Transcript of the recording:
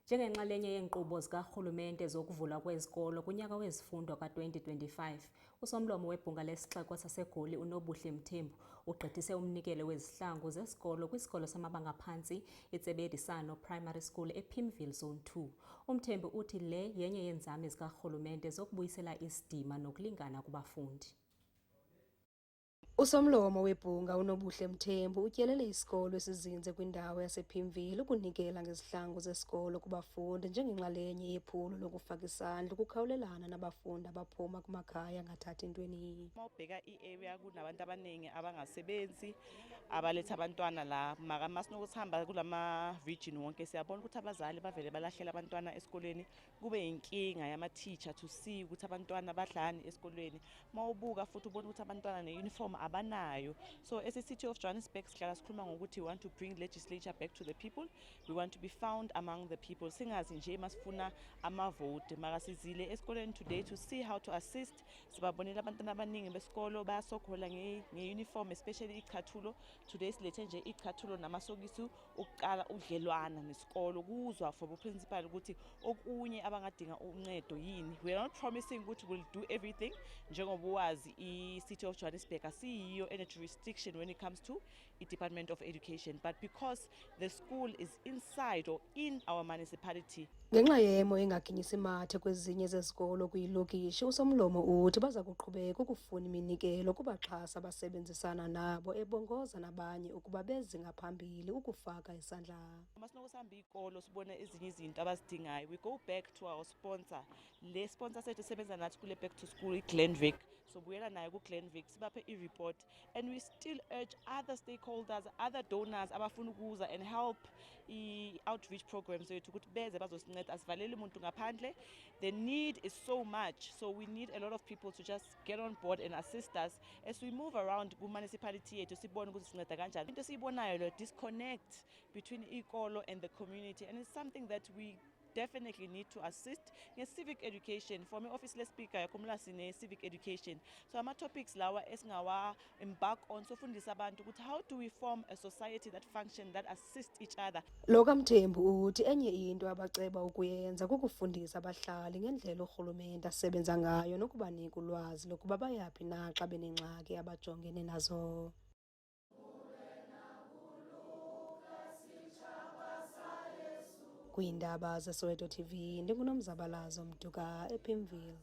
Njengenxalenye yeenkqubo zikarhulumente zokuvulwa kwezikolo kunyaka wezifundo ka-2025, usomlomo webhunga lesixeko saseGoli uNobuhle Mthembu ugqithise umnikelo wezihlangu zesikolo kwisikolo samabanga aphantsi iTsebedisano Primary School ePimville Zone 2. UMthembu uthi le yenye yeenzame zikarhulumente zokubuyisela isidima nokulingana kubafundi. Usomlomo webhunga uNobuhle Mthembu utyelele isikolo esizinze kwindawo yasePimville ukunikela ngezihlangu zesikolo kubafundi njengenxalenye yephulo lokufaka isandla ukukhawulelana nabafundi abaphuma kumakhaya angathathi ntweni. Mawubheka i-area kunabantu abaningi abangasebenzi abaletha abantwana la masinokuhamba kulama region wonke siyabona ukuthi abazali bavele balahlela abantwana esikoleni kube inkinga yama-teacher to see ukuthi abantwana badlani esikoleni. Mawubuka futhi ubona ukuthi abantwana ne-uniform abanayo. So as a city of Johannesburg sihlala sikhuluma ngokuthi we want to bring legislature back to the people. We want to be found among the people. Singazi nje masifuna amavote mara sizile esikoleni today to see how to assist. Sibabonela abantwana abaningi besikolo bayasogola nge-uniform especially icathulo. Today silethe nje icathulo namasokisi ukuqala udlelwana nesikolo kuzwa for principal ukuthi okunye abangadinga uncedo yini. We are not promising ukuthi we'll do everything njengoba wazi i-city of Johannesburg asiyiyo any jurisdiction when it comes to i-Department of Education, but because the school is inside or in our municipality. Ngenxa yemo engaginyisi mathe kwezinye zezikolo kwiilokishi, usomlomo uthi baza kuqhubeka ukufuna iminikelo kubaxhasi abasebenzisana nabo ebongoza nabanye ukuba beze ngaphambili ukufaka isandla. Masinokusihamba ikolo sibone ezinye izinto abazidingayo, we go back to our sponsor. Le sponsor sethu sebenza nathi kule back to school iGlenvic. So buyela nayo kuGlenvic sibaphe i-report, and we still urge other stakeholders, other donors abafuna ukuza and help i-outreach programs zethu ukuthi beze bazosinceda asivaleli umuntu ngaphandle. The need is so much, so we need a lot of people to just get on board and assist us as we move around ku-municipality yethu sibone ukuthi sinceda kanjani. Into siyibonayo le disconnect between ikolo and the community, and it's something that we definitely need to assist nge-civic education. For me, office speaker yakhumula sine civic education, so ama-topics lawa esingawa embark on sofundisa abantu ukuthi how do we form a society that function, that assist each other. Lo kaMthembu uthi enye into abaceba ukuyenza kukufundisa abahlali ngendlela urhulumente asebenza ngayo nokubanika ulwazi lokuba bayaphi na xa benengxaki abajongene nazo. Kwiindaba zeSoweto TV, ndinguNomzabalazo Mduka ePimville.